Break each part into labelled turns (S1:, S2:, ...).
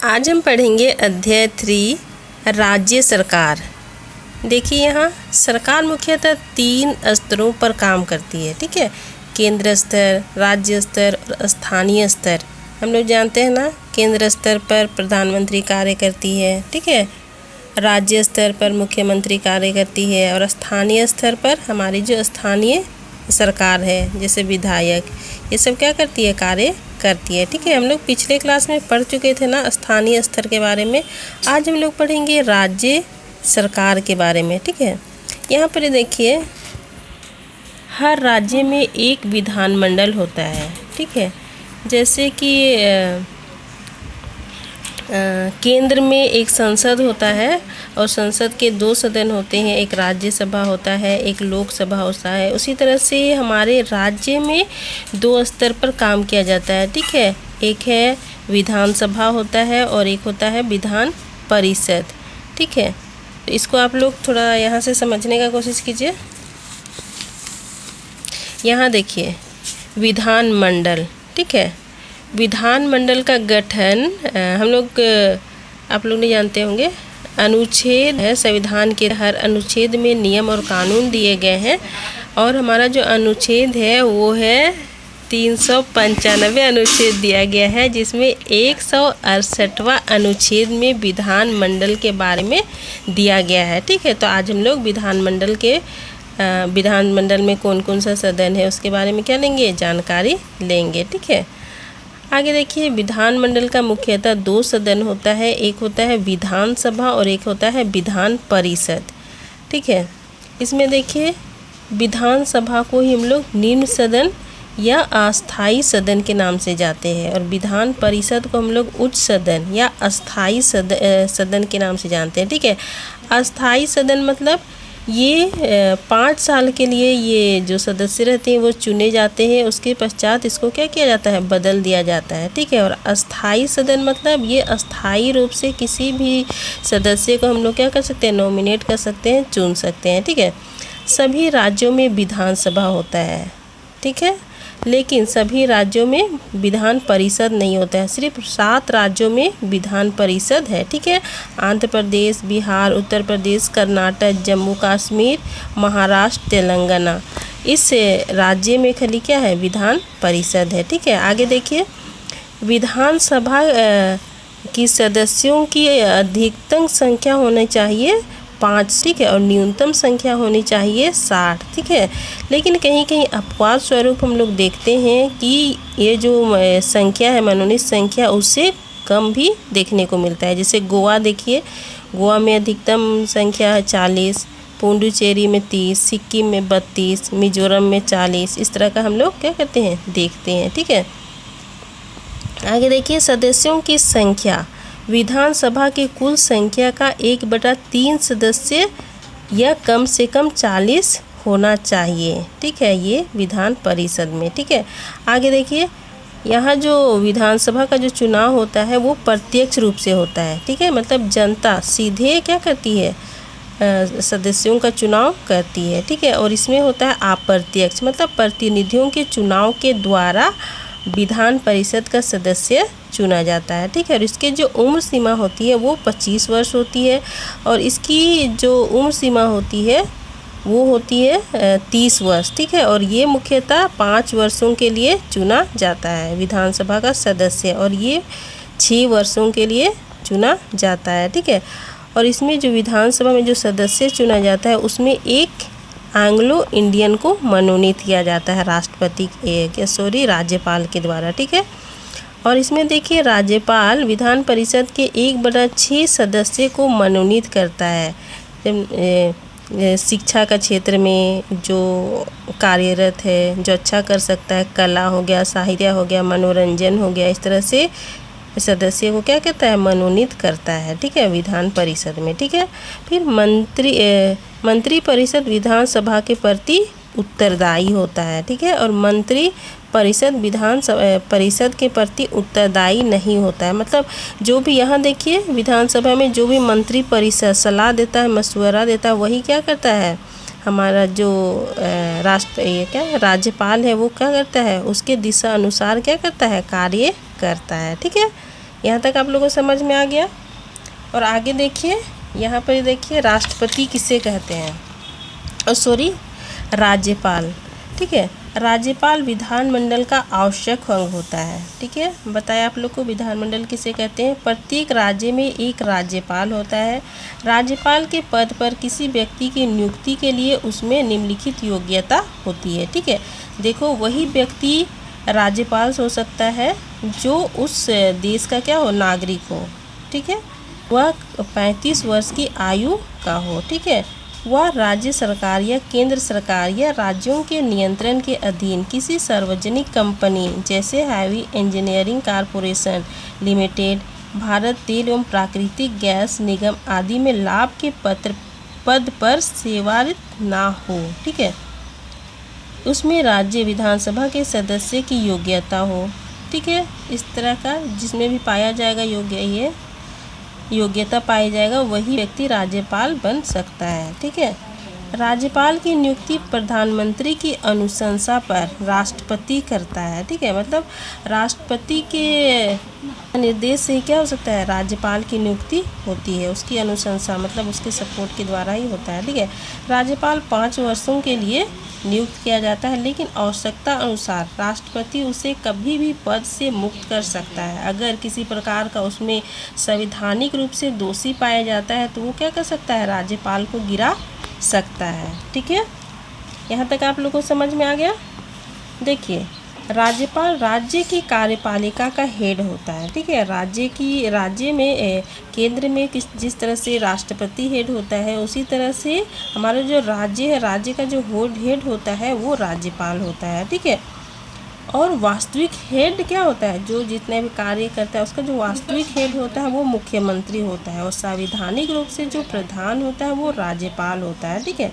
S1: आज हम पढ़ेंगे अध्याय 3 राज्य सरकार। देखिए यहाँ सरकार मुख्यतः 3 स्तरों पर काम करती है। ठीक है, केंद्र स्तर, राज्य स्तर और स्थानीय स्तर। हम लोग जानते हैं ना, केंद्र स्तर पर प्रधानमंत्री कार्य करती है। ठीक है, राज्य स्तर पर मुख्यमंत्री कार्य करती है और स्थानीय स्तर पर हमारी जो स्थानीय सरकार है जैसे विधायक, ये सब क्या करती है, कार्य करती है। ठीक है, हम लोग पिछले क्लास में पढ़ चुके थे ना स्थानीय स्तर के बारे में। आज हम लोग पढ़ेंगे राज्य सरकार के बारे में। ठीक है, यहाँ पर देखिए हर राज्य में एक विधानमंडल होता है। ठीक है, जैसे कि केंद्र में एक संसद होता है और संसद के 2 सदन होते हैं, एक राज्यसभा होता है, एक लोकसभा होता है। उसी तरह से हमारे राज्य में 2 स्तर पर काम किया जाता है। ठीक है, एक है विधानसभा होता है और एक होता है विधान परिषद। ठीक है, तो इसको आप लोग थोड़ा यहाँ से समझने का कोशिश कीजिए। यहाँ देखिए विधानमंडल। ठीक है, विधानमंडल का गठन हम लोग आप लोग नहीं जानते होंगे, अनुच्छेद है संविधान के, हर अनुच्छेद में नियम और कानून दिए गए हैं और हमारा जो अनुच्छेद है वो है 395 अनुच्छेद दिया गया है, जिसमें 168वां अनुच्छेद में विधानमंडल के बारे में दिया गया है। ठीक है, तो आज हम लोग विधानमंडल में कौन कौन सा सदन है उसके बारे में क्या लेंगे, जानकारी लेंगे। ठीक है, आगे देखिए विधानमंडल का मुख्यतः 2 सदन होता है, एक होता है विधानसभा और एक होता है विधान परिषद। ठीक है, इसमें देखिए विधानसभा को ही हम लोग निम्न सदन या अस्थाई सदन के नाम से जाते हैं और विधान परिषद को हम लोग उच्च सदन या अस्थाई सदन के नाम से जानते हैं। ठीक है, अस्थाई सदन मतलब ये 5 साल के लिए ये जो सदस्य रहते हैं वो चुने जाते हैं, उसके पश्चात इसको क्या किया जाता है, बदल दिया जाता है। ठीक है, और अस्थाई सदन मतलब ये अस्थाई रूप से किसी भी सदस्य को हम लोग क्या कर सकते हैं, नॉमिनेट कर सकते हैं, चुन सकते हैं। ठीक है, सभी राज्यों में विधानसभा होता है। ठीक है, लेकिन सभी राज्यों में विधान परिषद नहीं होता है, सिर्फ 7 राज्यों में विधान परिषद है। ठीक है, आंध्र प्रदेश, बिहार, उत्तर प्रदेश, कर्नाटक, जम्मू कश्मीर, महाराष्ट्र, तेलंगाना, इस राज्य में खाली क्या है, विधान परिषद है। ठीक है, आगे देखिए विधानसभा की सदस्यों की अधिकतम संख्या होनी चाहिए 5। ठीक है, और न्यूनतम संख्या होनी चाहिए 60। ठीक है, लेकिन कहीं कहीं अपवाद स्वरूप हम लोग देखते हैं कि ये जो संख्या है, मनोनीत संख्या, उससे कम भी देखने को मिलता है। जैसे गोवा देखिए, गोवा में अधिकतम संख्या है 40, पुडुचेरी में 30, सिक्किम में 32, मिजोरम में 40। इस तरह का हम लोग क्या करते हैं, देखते हैं। ठीक है, आगे देखिए सदस्यों की संख्या, विधानसभा की कुल संख्या का 1/3 सदस्य या कम से कम 40 होना चाहिए। ठीक है, ये विधान परिषद में। ठीक है, आगे देखिए यहाँ जो विधानसभा का जो चुनाव होता है वो प्रत्यक्ष रूप से होता है। ठीक है, मतलब जनता सीधे क्या करती है, सदस्यों का चुनाव करती है। ठीक है, और इसमें होता है अप्रत्यक्ष, मतलब प्रतिनिधियों के चुनाव के द्वारा विधान परिषद का सदस्य चुना जाता है। ठीक है, और इसके जो उम्र सीमा होती है वो 25 वर्ष होती है और इसकी जो उम्र सीमा होती है वो होती है 30 वर्ष। ठीक है, और ये मुख्यतः 5 वर्षों के लिए चुना जाता है विधानसभा का सदस्य और ये 6 वर्षों के लिए चुना जाता है। ठीक है, और इसमें जो विधानसभा में जो सदस्य चुना जाता है उसमें एक एंग्लो इंडियन को मनोनीत किया जाता है राज्यपाल के द्वारा। ठीक है, और इसमें देखिए राज्यपाल विधान परिषद के 1/6 सदस्य को मनोनीत करता है। शिक्षा का क्षेत्र में जो कार्यरत है, जो अच्छा कर सकता है, कला हो गया, साहित्य हो गया, मनोरंजन हो गया, इस तरह से सदस्य को क्या कहता है, मनोनीत करता है। ठीक है, विधान परिषद में। ठीक है, फिर मंत्री परिषद विधानसभा के प्रति उत्तरदायी होता है। ठीक है, और मंत्री परिषद परिषद के प्रति उत्तरदायी नहीं होता है। मतलब जो भी यहाँ देखिए विधानसभा में जो भी मंत्री परिषद सलाह देता है, मशवरा देता है, वही क्या करता है, हमारा जो राज्यपाल है वो क्या करता है, उसके दिशा अनुसार क्या करता है, कार्य करता है। ठीक है, यहाँ तक आप लोगों को समझ में आ गया। और आगे देखिए, यहाँ पर देखिए राष्ट्रपति किसे कहते हैं, राज्यपाल। ठीक है, राज्यपाल विधानमंडल का आवश्यक अंग होता है। ठीक है, बताया आप लोग को विधानमंडल किसे कहते हैं। प्रत्येक राज्य में एक राज्यपाल होता है। राज्यपाल के पद पर किसी व्यक्ति की नियुक्ति के लिए उसमें निम्नलिखित योग्यता होती है। ठीक है, देखो वही व्यक्ति राज्यपाल हो सकता है जो उस देश का क्या हो, नागरिक हो। ठीक है, वह 35 वर्ष की आयु का हो। ठीक है, वह राज्य सरकार या केंद्र सरकार या राज्यों के नियंत्रण के अधीन किसी सार्वजनिक कंपनी जैसे heavy engineering corporation limited, Bharat तेल एवं प्राकृतिक गैस निगम आदि में लाभ के पद पर सेवारत ना हो। ठीक है, उसमें राज्य विधानसभा के सदस्य की योग्यता हो। ठीक है, इस तरह का जिसमें भी पाया जाएगा योग्यता पाया जाएगा वही व्यक्ति राज्यपाल बन सकता है। ठीक है, राज्यपाल की नियुक्ति प्रधानमंत्री की अनुशंसा पर राष्ट्रपति करता है। ठीक है, मतलब राष्ट्रपति के निर्देश से क्या हो सकता है, राज्यपाल की नियुक्ति होती है। उसकी अनुशंसा मतलब उसके सपोर्ट के द्वारा ही होता है। ठीक है, राज्यपाल 5 वर्षों के लिए नियुक्त किया जाता है, लेकिन आवश्यकता अनुसार राष्ट्रपति उसे कभी भी पद से मुक्त कर सकता है। अगर किसी प्रकार का उसमें संवैधानिक रूप से दोषी पाया जाता है तो वो क्या कर सकता है, राज्यपाल को गिरा सकता है। ठीक है, यहाँ तक आप लोगों को समझ में आ गया। देखिए, राज्यपाल राज्य की कार्यपालिका का हेड होता है। ठीक है, राज्य में केंद्र में जिस तरह से राष्ट्रपति हेड होता है, उसी तरह से हमारा जो राज्य है, राज्य का जो हेड होता है वो राज्यपाल होता है। ठीक है, और वास्तविक हेड क्या होता है, जो जितने भी कार्य करता है उसका जो वास्तविक हेड होता है वो मुख्यमंत्री होता है, और संवैधानिक रूप से जो प्रधान होता है वो राज्यपाल होता है। ठीक है,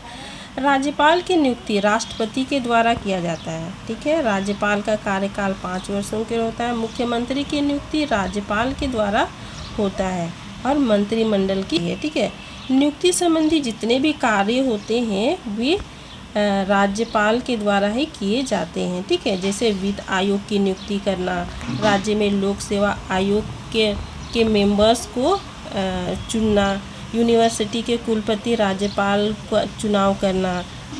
S1: राज्यपाल की नियुक्ति राष्ट्रपति के द्वारा किया जाता है। ठीक है, राज्यपाल का कार्यकाल 5 वर्षों के होता है। मुख्यमंत्री की नियुक्ति राज्यपाल के द्वारा होता है और मंत्रिमंडल की है। ठीक है, नियुक्ति संबंधी जितने भी कार्य होते हैं वे राज्यपाल के द्वारा ही किए जाते हैं। ठीक है, जैसे वित्त आयोग की नियुक्ति करना, राज्य में लोक सेवा आयोग के मेंबर्स को चुनना, यूनिवर्सिटी के कुलपति राज्यपाल का चुनाव करना,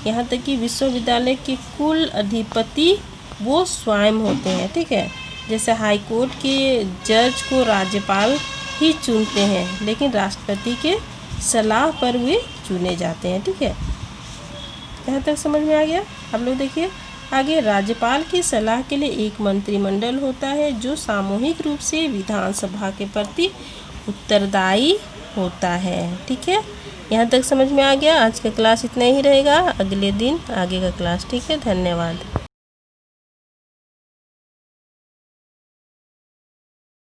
S1: यहाँ तक कि विश्वविद्यालय के कुल अधिपति वो स्वयं होते हैं। ठीक है, जैसे हाई कोर्ट के जज को राज्यपाल ही चुनते हैं, लेकिन राष्ट्रपति के सलाह पर वे चुने जाते हैं। ठीक है, यहाँ तक समझ में आ गया। अब लोग देखिए आगे, राज्यपाल की सलाह के लिए एक मंत्रिमंडल होता है जो सामूहिक रूप से विधानसभा के प्रति उत्तरदायी होता है। ठीक है, यहाँ तक समझ में आ गया। आज का क्लास इतना ही रहेगा, अगले दिन आगे का क्लास। ठीक है, धन्यवाद।